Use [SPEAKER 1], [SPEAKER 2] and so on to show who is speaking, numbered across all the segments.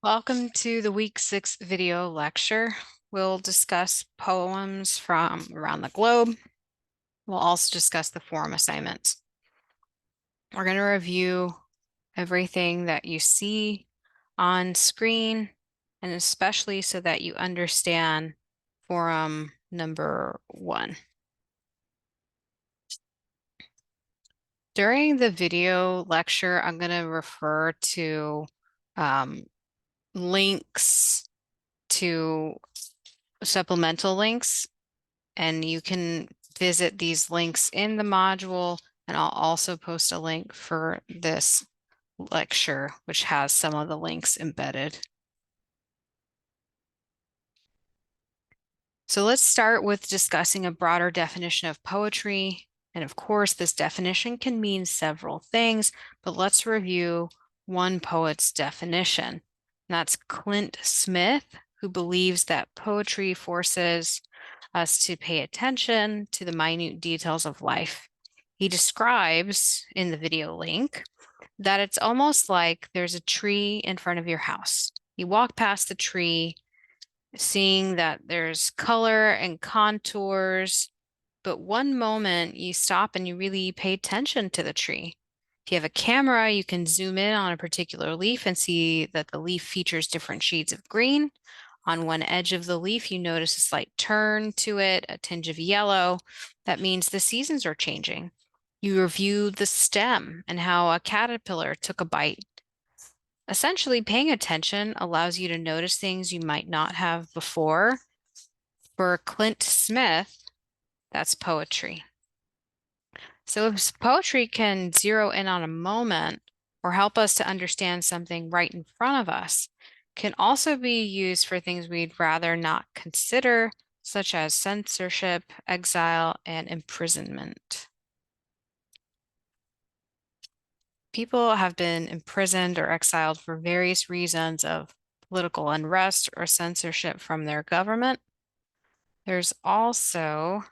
[SPEAKER 1] Welcome to the week 6 video lecture. We'll discuss poems from around the globe. We'll also discuss the forum assignments. We're going to review everything that you see on screen, and especially so that you understand forum number 1. During the video lecture, I'm going to refer to links to supplemental links, and you can visit these links in the module, and I'll also post a link for this lecture, which has some of the links embedded. So let's start with discussing a broader definition of poetry. And of course, this definition can mean several things, but let's review one poet's definition. And that's Clint Smith, who believes that poetry forces us to pay attention to the minute details of life. He describes in the video link that it's almost like there's a tree in front of your house. You walk past the tree, seeing that there's color and contours, but one moment you stop and you really pay attention to the tree. If you have a camera, you can zoom in on a particular leaf and see that the leaf features different shades of green. On one edge of the leaf, you notice a slight turn to it, a tinge of yellow. That means the seasons are changing. You review the stem and how a caterpillar took a bite. Essentially, paying attention allows you to notice things you might not have before. For Clint Smith, that's poetry. So if poetry can zero in on a moment or help us to understand something right in front of us, can also be used for things we'd rather not consider, such as censorship, exile, and imprisonment. People have been imprisoned or exiled for various reasons of political unrest or censorship from their government. There's also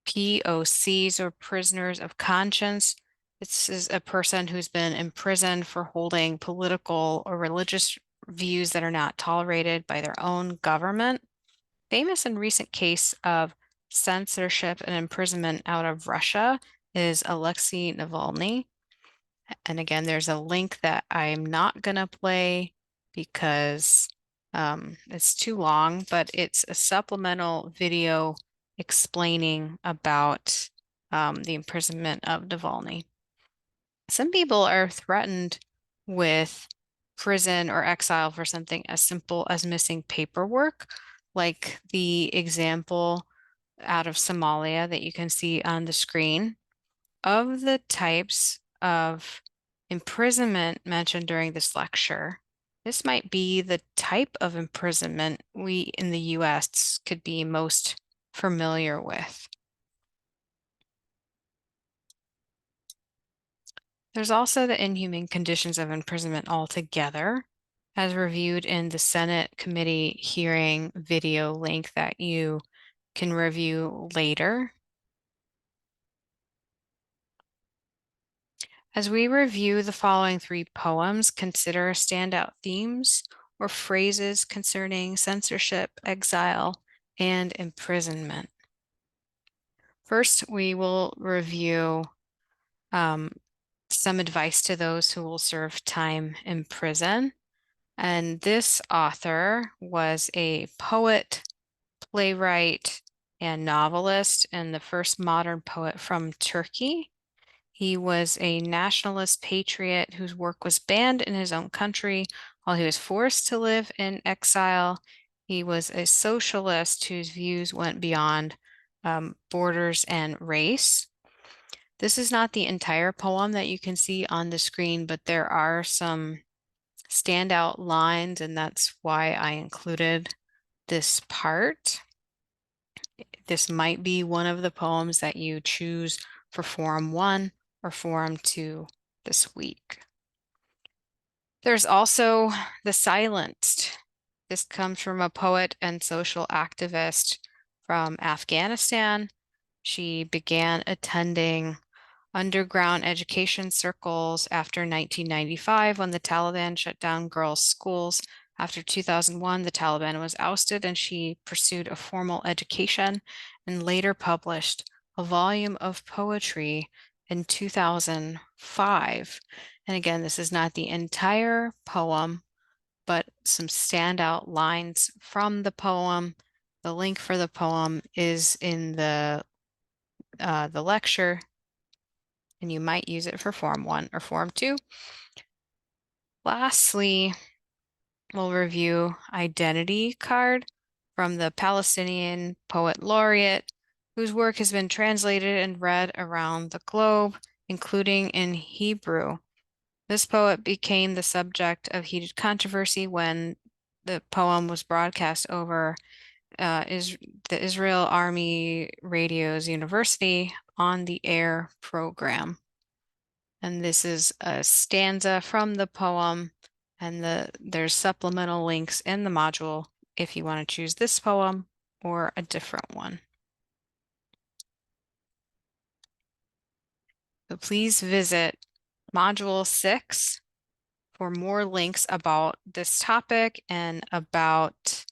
[SPEAKER 1] POCs, or prisoners of conscience. This is a person who's been imprisoned for holding political or religious views that are not tolerated by their own government. Famous and recent case of censorship and imprisonment out of Russia is Alexei Navalny. And again, there's a link that I'm not going to play because it's too long, but it's a supplemental video explaining about the imprisonment of Navalny. Some people are threatened with prison or exile for something as simple as missing paperwork, like the example out of Somalia that you can see on the screen. Of the types of imprisonment mentioned during this lecture, this might be the type of imprisonment we in the US could be most familiar with. There's also the inhumane conditions of imprisonment altogether, as reviewed in the Senate committee hearing video link that you can review later. As we review the following 3 poems, consider standout themes or phrases concerning censorship, exile, and imprisonment. First, we will review some advice to those who will serve time in prison. And this author was a poet, playwright, and novelist, and the first modern poet from Turkey. He was a nationalist patriot whose work was banned in his own country while he was forced to live in exile. He was a socialist whose views went beyond borders and race. This is not the entire poem that you can see on the screen, but there are some standout lines, and that's why I included this part. This might be one of the poems that you choose for Forum 1 or Forum 2 this week. There's also The Silenced. This comes from a poet and social activist from Afghanistan. She began attending underground education circles after 1995 when the Taliban shut down girls' schools After 2001, the Taliban was ousted and she pursued a formal education and later published a volume of poetry in 2005. And again, this is not the entire poem, but some standout lines from the poem. The link for the poem is in the lecture, and you might use it for Form 1 or Form 2. Lastly, we'll review Identity Card from the Palestinian poet laureate, whose work has been translated and read around the globe, including in Hebrew. This poet became the subject of heated controversy when the poem was broadcast over the Israel Army Radio's University on the Air program. And this is a stanza from the poem, and there's supplemental links in the module if you want to choose this poem or a different one. So please visit Module 6 for more links about this topic and about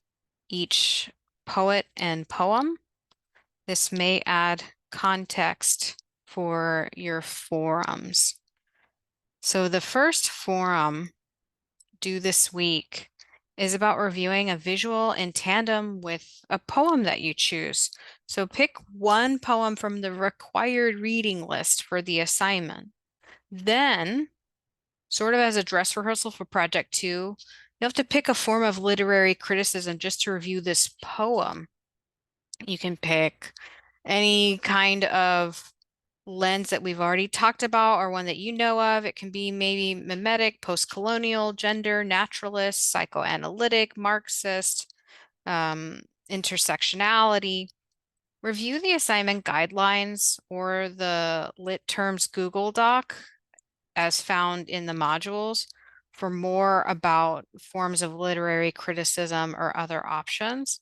[SPEAKER 1] each poet and poem. This may add context for your forums. So the first forum due this week is about reviewing a visual in tandem with a poem that you choose. So pick one poem from the required reading list for the assignment. Then, sort of as a dress rehearsal for project 2, you have to pick a form of literary criticism just to review this poem. You can pick any kind of lens that we've already talked about or one that you know of. It can be maybe mimetic, post-colonial, gender, naturalist, psychoanalytic, Marxist, intersectionality. Review the assignment guidelines or the Lit Terms Google Doc as found in the modules for more about forms of literary criticism or other options.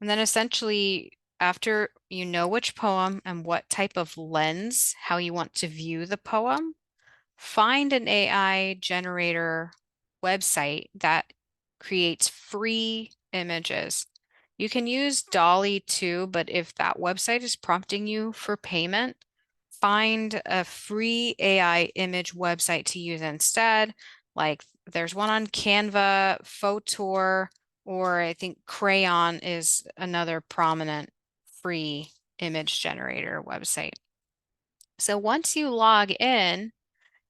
[SPEAKER 1] And then essentially, after you know which poem and what type of lens, how you want to view the poem, find an AI generator website that creates free images. You can use Dolly too, but if that website is prompting you for payment, find a free AI image website to use instead. Like there's one on Canva, Photor, or I think Crayon is another prominent free image generator website. So once you log in,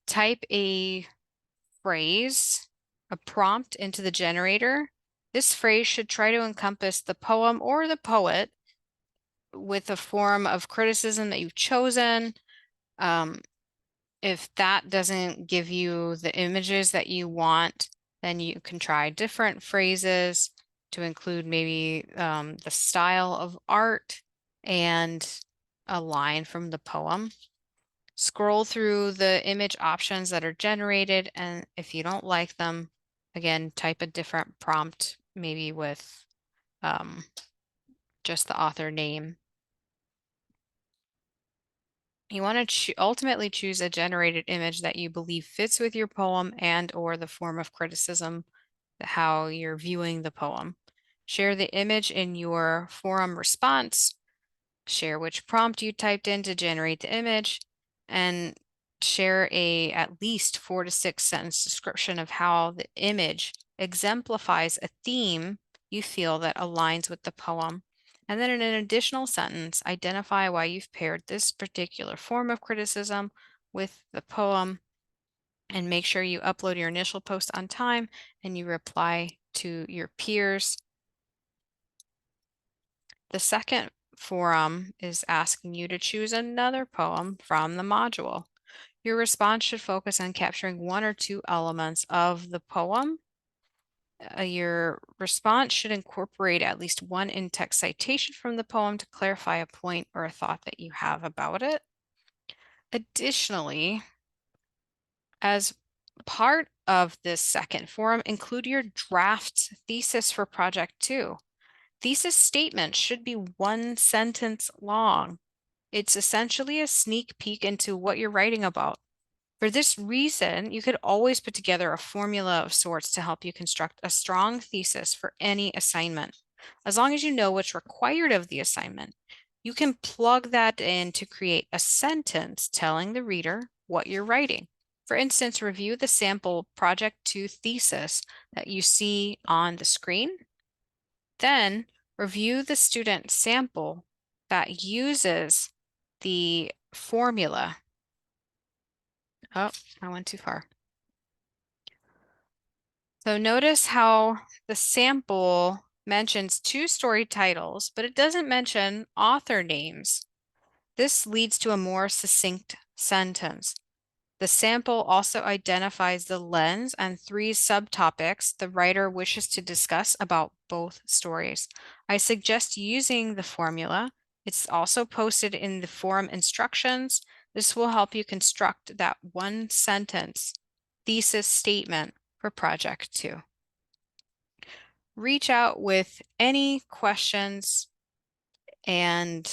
[SPEAKER 1] type a phrase, a prompt into the generator. This phrase should try to encompass the poem or the poet with a form of criticism that you've chosen. If that doesn't give you the images that you want, then you can try different phrases to include maybe the style of art and a line from the poem. Scroll through the image options that are generated, and if you don't like them, again, type a different prompt, maybe with just the author name. You want to ultimately choose a generated image that you believe fits with your poem and or the form of criticism, how you're viewing the poem. Share the image in your forum response. Share which prompt you typed in to generate the image, and share a at least 4 to 6 sentence description of how the image exemplifies a theme you feel that aligns with the poem. And then in an additional sentence, identify why you've paired this particular form of criticism with the poem, and make sure you upload your initial post on time and you reply to your peers. The second forum is asking you to choose another poem from the module. Your response should focus on capturing 1 or 2 elements of the poem. Your response should incorporate at least 1 in-text citation from the poem to clarify a point or a thought that you have about it. Additionally, as part of this second forum, include your draft thesis for project 2. Thesis statements should be 1 sentence long. It's essentially a sneak peek into what you're writing about. For this reason, you could always put together a formula of sorts to help you construct a strong thesis for any assignment. As long as you know what's required of the assignment, you can plug that in to create a sentence telling the reader what you're writing. For instance, review the sample Project 2 thesis that you see on the screen. Then review the student sample that uses the formula. Oh, I went too far. So notice how the sample mentions 2 story titles, but it doesn't mention author names. This leads to a more succinct sentence. The sample also identifies the lens and 3 subtopics the writer wishes to discuss about both stories. I suggest using the formula. It's also posted in the forum instructions. This will help you construct that one sentence thesis statement for Project 2. Reach out with any questions and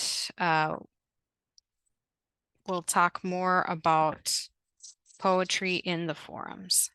[SPEAKER 1] we'll talk more about poetry in the forums.